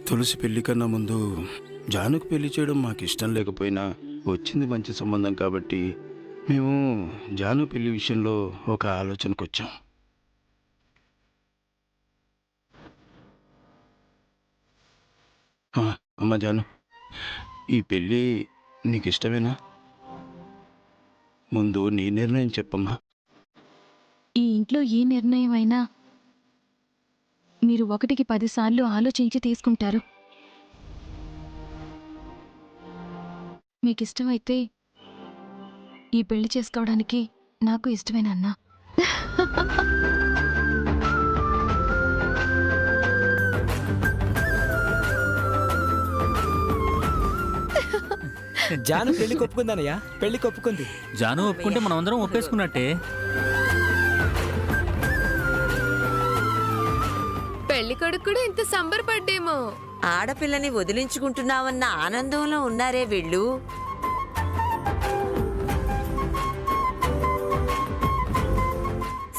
తులసి పెళ్లి కన్నా ముందు జానుకు పెళ్లి చేయడం మాకు ఇష్టం లేకపోయినా వచ్చింది మంచి సంబంధం కాబట్టి మేము జాను పెళ్లి విషయంలో ఒక ఆలోచనకు వచ్చాం. అమ్మా జాను, ఈ పెళ్ళి నీకు ఇష్టమేనా? ముందు నీ నిర్ణయం చెప్పమ్మా. ఈ ఇంట్లో ఏ నిర్ణయం అయినా మీరు 1కి 10 సార్లు ఆలోచించి తీసుకుంటారు. మీకిష్టమైతే ఈ పెళ్లి చేసుకోవడానికి నాకు ఇష్టమేనన్నా. జాను పెళ్లి ఒప్పుకుందనయ్యా, పెళ్లి ఒప్పుకుంది. జాను ఒప్పుకుంటే మనం అందరం ఒప్పేసుకున్నట్టే. పెళ్లి కొడుకు కూడా ఇంత సంబరపడ్డేమో. ఆడపిల్లని వదిలించుకుంటున్నావన్న ఆనందంలో ఉన్నారే వీళ్ళు.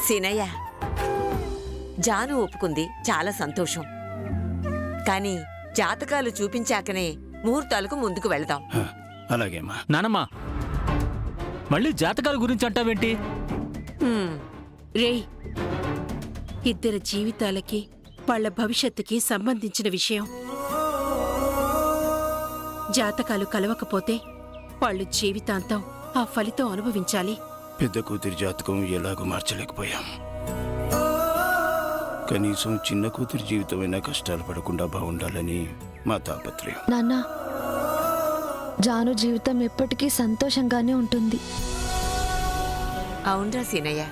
సినయ్య, జాను ఒప్పుకుంది, చాలా సంతోషం. కానీ జాతకాలు చూపించాకనే ముహూర్తాలకు ముందుకు వెళదాం. అలాగేమ్మా. నానమ్మా, మళ్ళీ జాతకాల గురించి అంటావేంటి? రేయ్, ఇద్దరి జీవితాలకి వాళ్ళ భవిష్యత్తుకి సంబంధించిన విషయం. జాతకాలు కలవకపోతే వాళ్ళు జీవితాంతం ఆ ఫలితం అనుభవించాలి. పెద్ద కూతురి జాతకం ఎలాగో మార్చలేకపోయాం. కనీసం చిన్న కూతురి జీవితమైనా కష్టాలు పడకుండా బాగుండాలని మా తాపత్రయం. నాన్న, జాను జీవితం ఎప్పటికీ సంతోషంగానే ఉంటుంది. అవునరా సీనయ్య,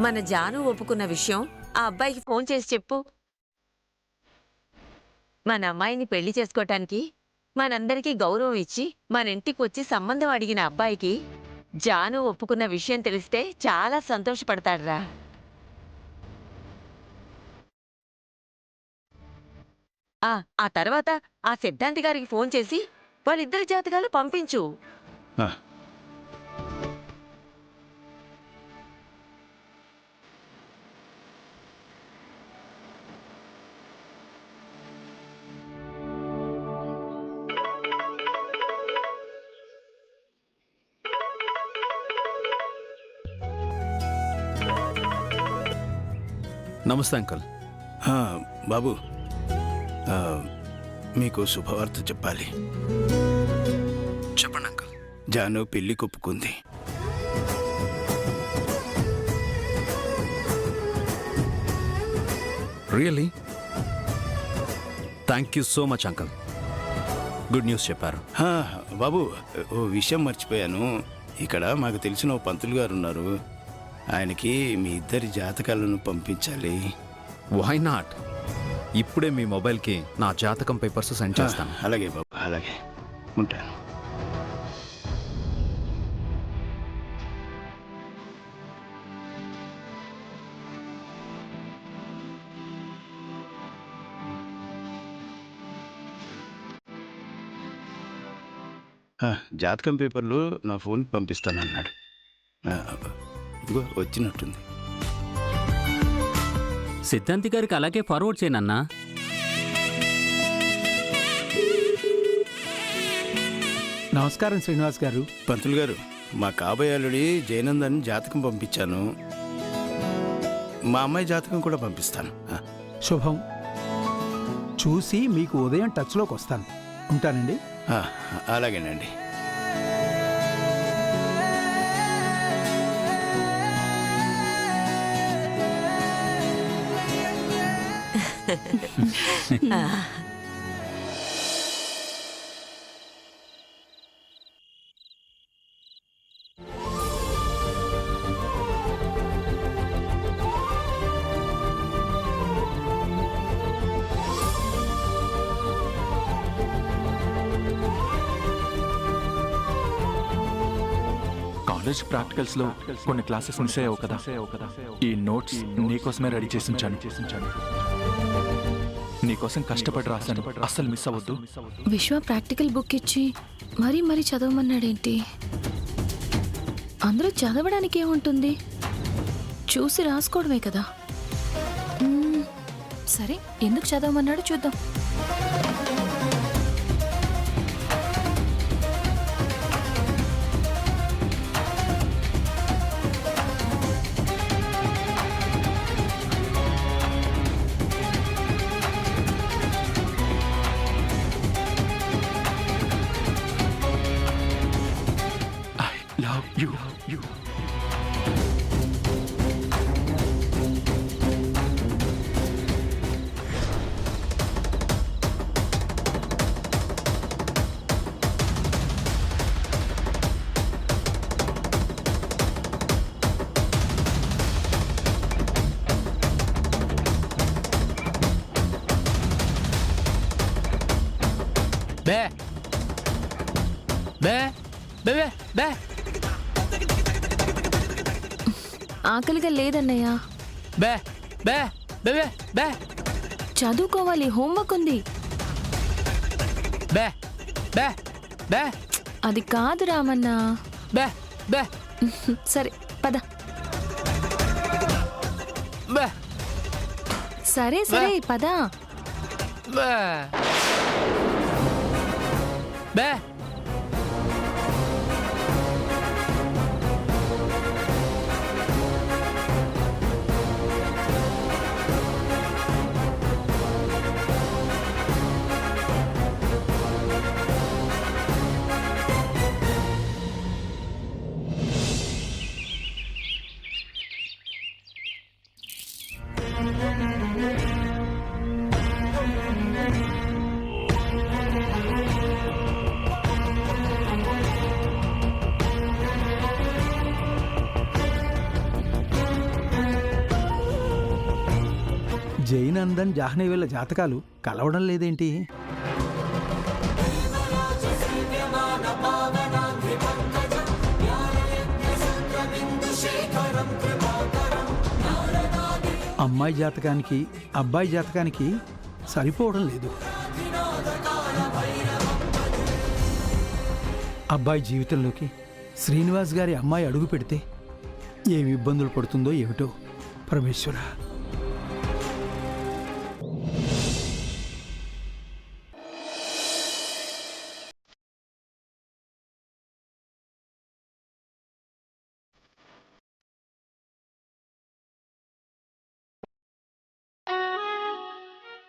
మన జాను ఒప్పుకున్న విషయం ఆ అబ్బాయికి ఫోన్ చేసి చెప్పు. మన అమ్మాయిని పెళ్లి చేసుకోవటానికి మనందరికీ గౌరవం ఇచ్చి మన ఇంటికి వచ్చి సంబంధం అడిగిన అబ్బాయికి జాను ఒప్పుకున్న విషయం తెలిస్తే చాలా సంతోషపడతాడురా. ఆ తర్వాత ఆ సిద్ధాంతి గారికి ఫోన్ చేసి వాళ్ళిద్దరి జాతకాలు పంపించు. నమస్తే అంకుల్. బాబు, మీకు శుభవార్త చెప్పాలి. చెప్పండి అంకుల్. జాను పెళ్లి ఒప్పుకుంది. Really? Thank you so much uncle. Good news చెప్పారు. బాబు, ఓ విషయం మర్చిపోయాను. ఇక్కడ మాకు తెలిసిన ఓ పంతులు గారు ఉన్నారు. ఆయనకి మీ ఇద్దరి జాతకాలను పంపించాలి. Why not? ఇప్పుడే మీ మొబైల్కి నా జాతకం పేపర్స్ సెండ్ చేస్తాను. అలాగే బాబు, అలాగే. ఉంటాను. జాతకం పేపర్లు నా ఫోన్కి పంపిస్తానన్నాడు. ఇదిగో వచ్చినట్టుంది. సిద్ధాంతి గారికి అలాగే ఫార్వర్డ్ చేయనన్నా. నమస్కారం శ్రీనివాస్ గారు. పంతులు గారు, మా కాబోయే అల్లుడి జయనందన్ జాతకం పంపించాను. మా అమ్మాయి జాతకం కూడా పంపిస్తాను. శుభం. చూసి మీకు ఉదయం టచ్లోకి వస్తాను. ఉంటానండి. అలాగేనండి. కాలేజ్ ప్రాక్టికల్స్ లో కొన్ని క్లాసెస్ మిస్ అయ్యావు కదా. ఈ నోట్స్ నీకోసమే రెడీ చేసి ఉంచాను. నీకోసం కష్టపడి రాశాను, అస్సలు మిస్ అవ్వద్దు. విశ్వ ప్రాక్టికల్ బుక్ ఇచ్చి మరీ చదవమన్నాడేంటి? అందులో చదవడానికి ఏముంటుంది? చూసి రాసుకోవడమే కదా. సరే ఎందుకు చదవమన్నాడో చూద్దాం. I love you. బే బే బే బే బే ఆకలిగా లేదన్నయ్య. బే బే బే బే బే చదువుకోవాలి, హోంవర్క్ ఉంది. బే బే బే అది కాదు రామన్నా. బే బే సరే పద. బే సరే సరే పద. బే బే జైనందన్ జాహ్నవి వీళ్ళ జాతకాలు కలవడం లేదేంటి? అమ్మాయి జాతకానికి అబ్బాయి జాతకానికి సరిపోవడం లేదు. అబ్బాయి జీవితంలోకి శ్రీనివాస్ గారి అమ్మాయి అడుగు పెడితే ఏమి ఇబ్బందులు పడుతుందో ఏమిటో పరమేశ్వర.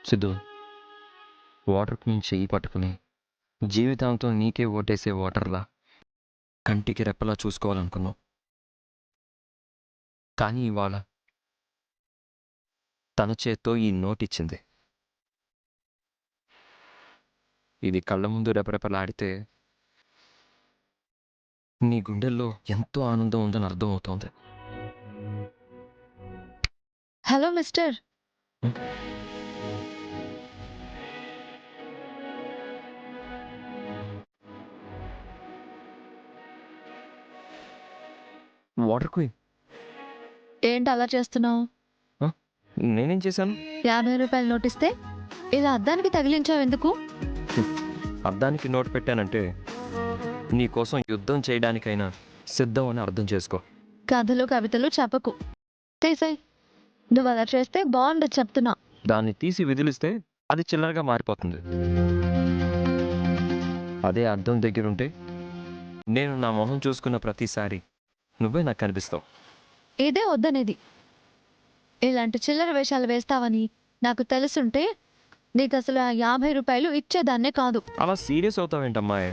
సిద్ధు, వాటర్కి నుంచి చెయ్యి పట్టుకుని జీవితాంతం నీకే ఓటేసే ఓటర్లా కంటికి రెప్పలా చూసుకోవాలనుకున్నావు. కానీ ఇవాళ తన చేత్తో ఈ నోట్ ఇచ్చింది. ఇది కళ్ళ ముందు రెపరెపలాడితే నీ గుండెల్లో ఎంతో ఆనందం ఉందని అర్థం అవుతోంది. Hello mister. వాటర్ క్వీన్, ఏంటి అలా చేస్తున్నావు? నేనేం చేశాను? 50 రూపాయలు నోటిస్తే ఇలా అద్దానికి తగిలించావు ఎందుకు? అద్దానికి నోటు పెట్టానంటే నీ కోసం యుద్ధం చేయడానికైనా సిద్ధం అని అర్థం చేసుకో. కథలు కవితలు చెప్పకు, తీసేయ్. నువ్వు అలా చేస్తే బాగుండదు చెప్తున్నా. దాన్ని తీసి విదిలిస్తే అది చిల్లరగా మారిపోతుంది. అదే అద్దం దగ్గరుంటే నేను నా మొహం చూసుకున్న ప్రతిసారి నువ్వే నాకు కనిపిస్తావు. ఇదే వద్దనేది. ఇలాంటి చిల్లర వేషాలు వేస్తావని నాకు తెలుసుంటే నీకు అసలు ఆ 50 రూపాయలు ఇచ్చేదాన్నే కాదు. అలా సీరియస్ అవుతావేంటమ్మాయి?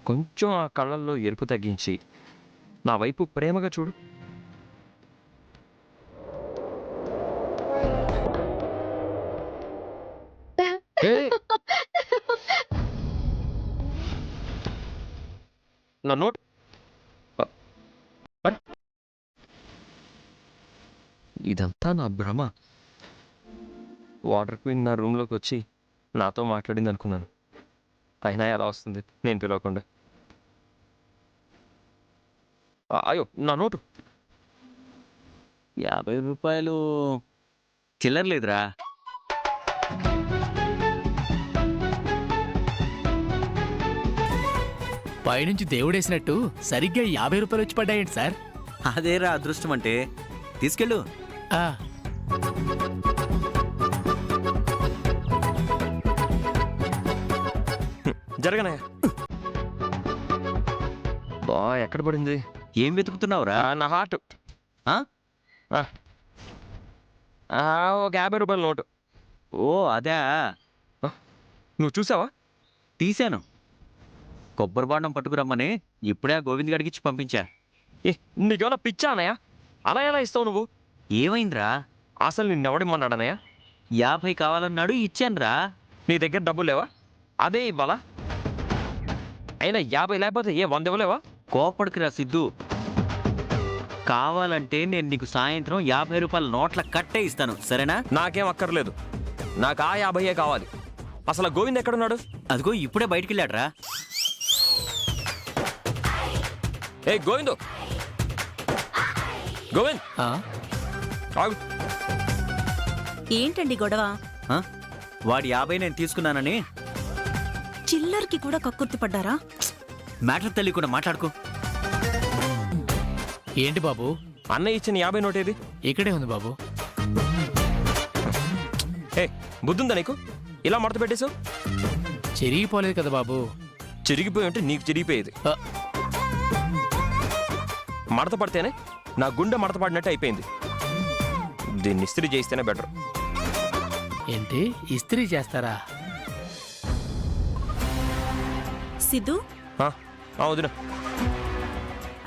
కొంచెం ఆ కళ్ళల్లో ఎరుపు తగ్గించి నా వైపు ప్రేమగా చూడు. నా నోట్ ఇదంతా నా భ్రమ. వాటర్ క్వీన్ నా రూమ్లోకి వచ్చి నాతో మాట్లాడింది అనుకున్నాను. అయినా ఎలా వస్తుంది నేను పిలవకుండా? అయ్యో, నా నోటు 50 రూపాయలు చిల్లర లేదురా. పైనుంచి దేవుడేసినట్టు సరిగ్గా 50 రూపాయలు వచ్చి పడ్డాయండి సార్. అదేరా అదృష్టం అంటే. తీసుకెళ్ళు. జరగనయ్యా. బా ఎక్కడ పడింది? ఏం వెతుకుతున్నావురా? నా హార్ట్. ఆ? ఒక 50 రూపాయల నోటు. ఓ అదే, నువ్వు చూసావా? తీశాను. కొబ్బరి బాండం పట్టుకురమ్మని ఇప్పుడే ఆ గోవింద్ గడికి ఇచ్చి పంపించా. నీకేమన్నా పిచ్చా అన్నయ్య? అలా ఎలా ఇస్తావు నువ్వు? ఏమైందిరా? అసలు నిన్నెవడిమ్మన్నాడన్నయ్య? 50 కావాలన్నాడు, ఇచ్చానురా. నీ దగ్గర డబ్బులు లేవా? అదే ఇవ్వాలా? అయినా 50 లేకపోతే 100 ఇవ్వలేవా? కోపడికిరా సిద్ధు. కావాలంటే నేను నీకు సాయంత్రం 50 రూపాయల నోట్ల కట్టే ఇస్తాను, సరేనా? నాకేం అక్కర్లేదు. నాకు ఆ 50 కావాలి. అసలు గోవింద్ ఎక్కడున్నాడు? అదిగో ఇప్పుడే బయటికి వెళ్ళాడురా. ఏ గోవిందు, గోవింద్ ఆగు. ఏంటండి గొడవ? ఆ? వాడి 50 నేను తీసుకున్నానని చిల్లర్కి కూడా కక్కుర్తి పడ్డారా? మ్యాటర్ తెలియకుండా మాట్లాడుకో. ఏంటి బాబు? అన్నయ్య ఇచ్చిన 50 నోట్ ఏది? ఇక్కడే ఉంది బాబు. ఏ బుద్ధుందా నీకు? ఇలా మడత పెట్టేశావు. చెరిగిపోలేదు కదా బాబు. చిరిగిపోయి ఉంటే నీకు చిరిగిపోయేది. ఆ. మడత పడితేనే నా గుండె మడత పడినట్టు అయిపోయింది. దీన్ని ఇస్త్రీ చేయిస్తేనే బెటర్. ఏంటి ఇస్త్రీ చేస్తారా? సిద్ధు, వదిన,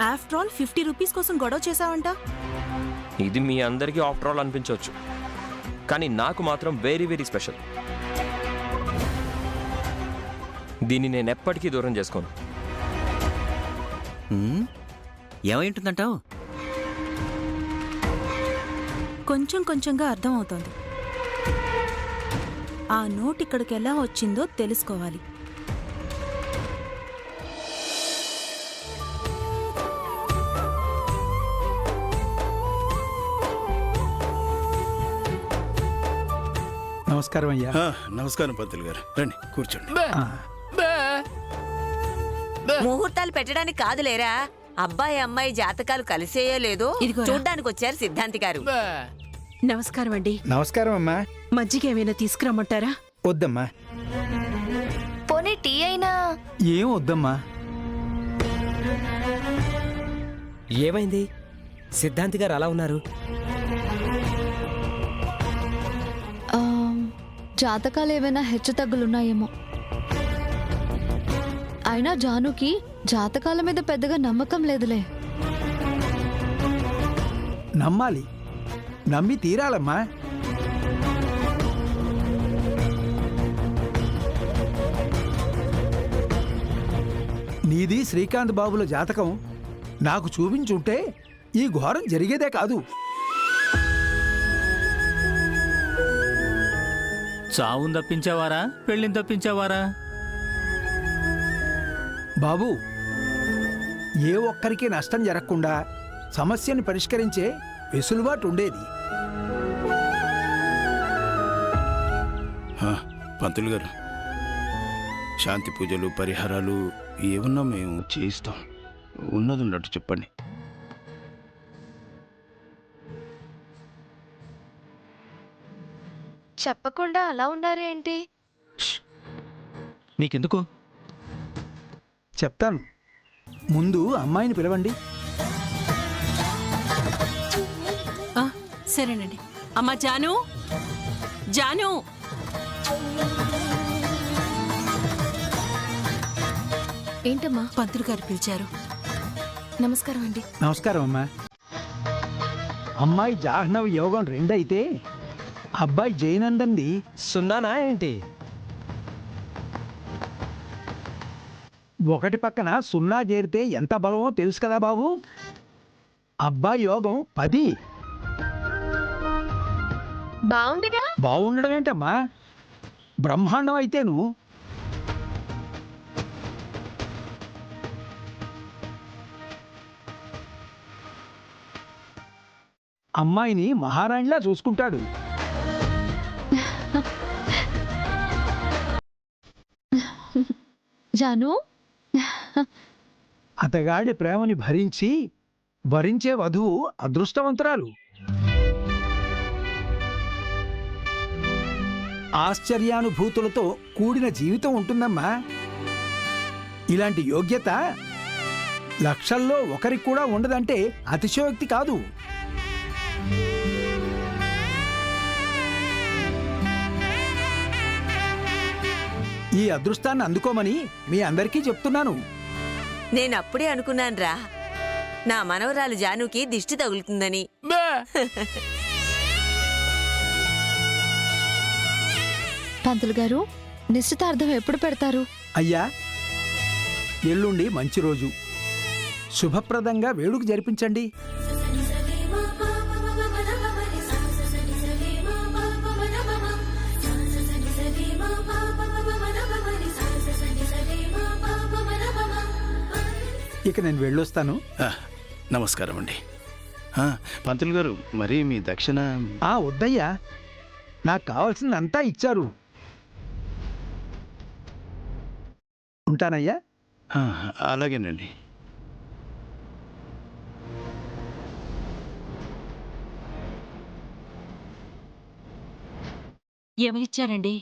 ఆఫ్టర్ ఆల్ 50 రూపీస్ కోసం గొడవ చేసావంట. ఇది మీ అందరికీ ఆఫ్టర్ ఆల్ అనిపించవచ్చు, కానీ నాకు మాత్రం వెరీ వెరీ స్పెషల్. దీన్ని నేను ఎప్పటికీ దూరం చేసుకోను. ఏమైంటుందంటావు? కొంచెం కొంచెంగా అర్థమవుతోంది. ఆ నోట్ ఇక్కడికి ఎలా వచ్చిందో తెలుసుకోవాలి. నమస్కారం అయ్యా. నమస్కారం పంతులు గారు, రండి కూర్చోండి. ముహూర్తాలు పెట్టడానికి కాదులేరా, అబ్బాయి అమ్మాయి జాతకాలు కలిసేయో లేదో చూడ్డానికి వచ్చారు సిద్ధాంతి గారు. నమస్కారం అండి. నమస్కారం అమ్మా. మజ్జిగ ఏమైనా తీసుకురమ్మంటారా? వద్దమ్మా. పోనీ టీ అయినా? ఏం వద్దమ్మా. ఏమైంది? సిద్ధాంతి గారు అలా ఉన్నారు? జాతకాలు ఏమైనా హెచ్చు తగ్గులున్నాయేమో. అయినా జానుకి జాతకాల మీద పెద్దగా నమ్మకం లేదులే. నమ్మాలి, నమ్మి తీరాలమ్మా. నీది శ్రీకాంత్ బాబుల జాతకం నాకు చూపించుంటే ఈ ఘోరం జరిగేదే కాదు. చావును తప్పించేవారా, పెళ్ళిని తప్పించేవారా? బాబు, ఏ ఒక్కరికి నష్టం జరగకుండా సమస్యను పరిష్కరించే వెసులుబాటు ఉండేది. పంతులు గారు, శాంతి పూజలు పరిహారాలు ఏమన్నా మేము చేయిస్తాం. ఉన్నది ఉన్నట్టు చెప్పండి. చెప్పకుండా అలా ఉన్నారే ఏంటి? నీకెందుకు? చెప్తాను, ముందు అమ్మాయిని పిలవండి. సరేనండి. అమ్మా జాను, జాను. ఏంటమ్మా? పంతులు గారు పిలిచారు. నమస్కారం అండి. నమస్కారం అమ్మా. అమ్మాయి జాహ్నవి యోగం 2 అయితే అబ్బాయి జయనందంది 0 ఏంటి? 1 పక్కన 0 చేరితే ఎంత బలమో తెలుసు కదా బాబు. అబ్బాయి యోగం 10. బాగుందిగా? బాగుండడం ఏంటమ్మా, బ్రహ్మాండం అయితే నువ్వు. అమ్మాయిని మహారాణిలా చూసుకుంటాడు. జాను, అతగాడి ప్రేమని భరించే వధువు అదృష్టవంతురాలు. ఆశ్చర్యానుభూతులతో కూడిన జీవితం ఉంటుందమ్మా. ఇలాంటి యోగ్యత లక్షల్లో ఒకరికి కూడా ఉండదంటే అతిశయోక్తి కాదు. ఈ అదృష్టాన్ని అందుకోమని మీ అందరికీ చెప్తున్నాను. నేనప్పుడే అనుకున్నానురా, నా మనవరాలు జానుకి దిష్టి తగులుతుందని. పంతులు గారు, నిశ్చితార్థం ఎప్పుడు పెడతారు? అయ్యా, ఎల్లుండి మంచి రోజు, శుభప్రదంగా వేడుక జరిపించండి. ఇక నేను వెళ్ళొస్తాను. నమస్కారం అండి. పంతులు గారు, మరి మీ దక్షిణ? వద్దయ్యా, నాకు కావాల్సిందంతా ఇచ్చారు. ఉంటానయ్యా. అలాగేనండి. ఏమిచ్చారండి?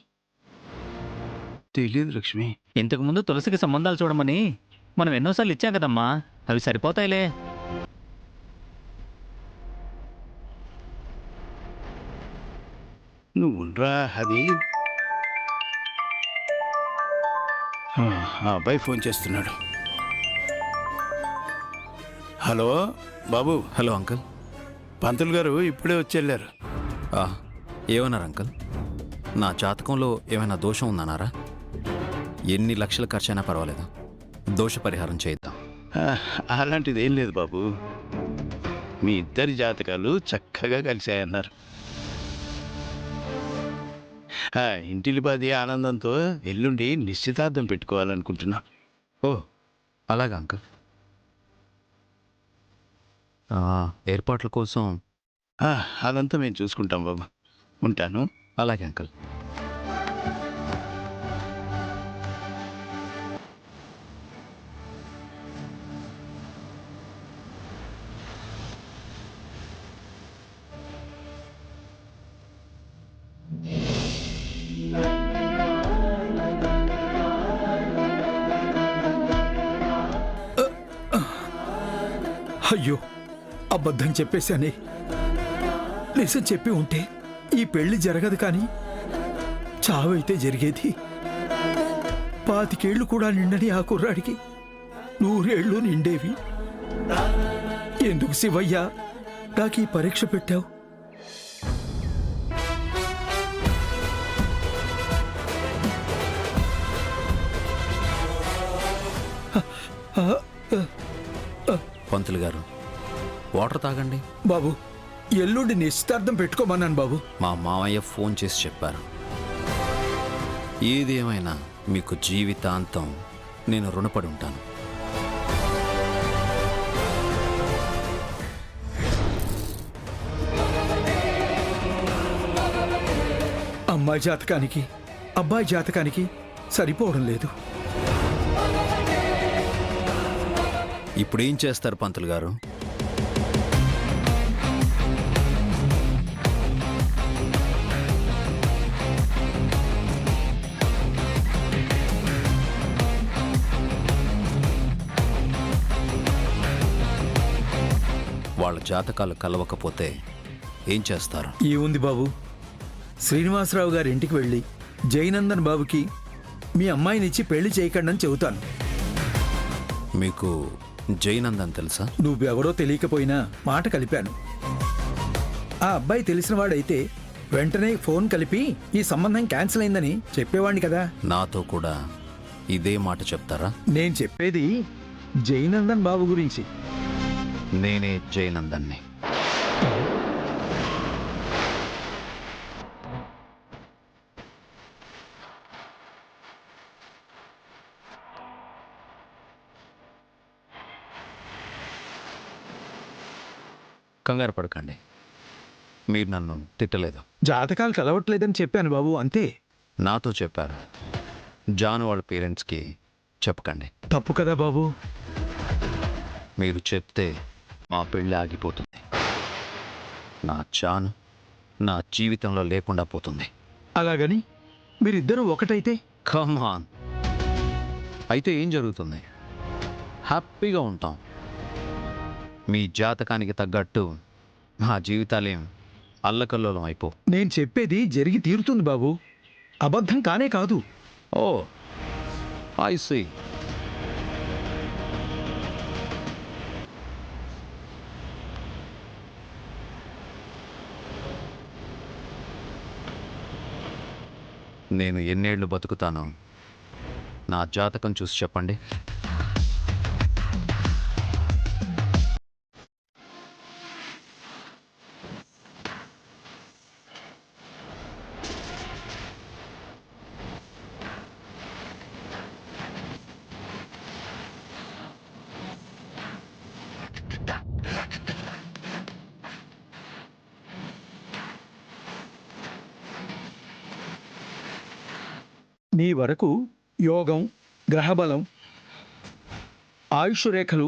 తెలియదు లక్ష్మి. ఇంతకుముందు తులసికి సంబంధాలు చూడమని మనం ఎన్నోసార్లు ఇచ్చాం కదమ్మా, అవి సరిపోతాయిలే. నువ్వురా, అది ఆ అబ్బాయి ఫోన్ చేస్తున్నాడు. హలో బాబు. Hello uncle. పంతులు గారు ఇప్పుడే వచ్చి ఏమన్నారు అంకుల్? నా జాతకంలో ఏమైనా దోషం ఉందన్నారా? ఎన్ని లక్షలు ఖర్చైనా పర్వాలేదు, దోష పరిహారం చేద్దాం. అలాంటిది ఏం లేదు బాబు. మీ ఇద్దరి జాతకాలు చక్కగా కలిశాయన్నారు. ఇంటిలిపాది ఆనందంతో ఎల్లుండి నిశ్చితార్థం పెట్టుకోవాలనుకుంటున్నా. ఓ అలాగా అంకుల్. ఏర్పాట్ల కోసం అదంతా మేము చూసుకుంటాం బాబు. ఉంటాను. అలాగే అంకుల్. అయ్యో, అబద్ధం చెప్పేశానే. నిజం చెప్పి ఉంటే ఈ పెళ్లి జరగదు, కానీ చావైతే జరిగేది. 25 ఏళ్ళు కూడా నిండని ఆ కుర్రాడికి 100 ఏళ్ళు నిండేవి. ఎందుకు శివయ్య నాకు ఈ పరీక్ష పెట్టావు? పంతులు గారు, వాటర్ తాగండి. బాబు, ఎల్లుండి నిశ్చితార్థం పెట్టుకోమన్నాను బాబు. మా మామయ్య ఫోన్ చేసి చెప్పారు. ఏది ఏమైనా మీకు జీవితాంతం నేను రుణపడి ఉంటాను. అమ్మాయి జాతకానికి అబ్బాయి జాతకానికి సరిపోవడం లేదు. ఇప్పుడేం చేస్తారు పంతులు గారు? వాళ్ళ జాతకాలు కలవకపోతే ఏం చేస్తారు? ఏముంది బాబు, శ్రీనివాసరావు గారి ఇంటికి వెళ్ళి జయనందన్ బాబుకి మీ అమ్మాయినిచ్చి పెళ్లి చేయకండి అని చెబుతాను. మీకు జయనందన్ తెలుసా? నువ్వెవరో తెలియకపోయినా మాట కలిపాను. ఆ అబ్బాయి తెలిసిన వాడైతే వెంటనే ఫోన్ కలిపి ఈ సంబంధం క్యాన్సిల్ అయిందని చెప్పేవాడిని కదా. నాతో కూడా ఇదే మాట చెప్తారా? నేను చెప్పేది జయనందన్ బాబు గురించి. నేనే జయనందన్ని. కంగారు పడకండి, మీరు నన్ను తిట్టలేదు. జాతకాలు కలవట్లేదని చెప్పాను బాబు, అంతే. నాతో చెప్పారు. జాను వాళ్ళ పేరెంట్స్కి చెప్పకండి. తప్పు కదా బాబు. మీరు చెప్తే మా పెళ్ళి ఆగిపోతుంది. నా జాను నా జీవితంలో లేకుండా పోతుంది. అలాగని మీరిద్దరూ ఒకటైతే? కమ్ ఆన్, అయితే ఏం జరుగుతుంది? హ్యాపీగా ఉంటాం. మీ జాతకానికి తగ్గట్టు మా జీవితాలేం అల్లకల్లోలం అయిపో. నేను చెప్పేది జరిగి తీరుతుంది బాబు, అబద్ధం కానే కాదు. ఓ ఐ సీ. నేను ఎన్నేళ్ళు బతుకుతానో నా జాతకం చూసి చెప్పండి. నీ వరకు యోగం, గ్రహబలం, ఆయుష్ రేఖలు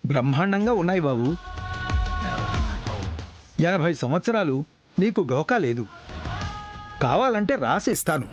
బ్రహ్మాండంగా ఉన్నాయి బాబు. 80 సంవత్సరాలు నీకు గోకా లేదు. కావాలంటే రాసిస్తాను.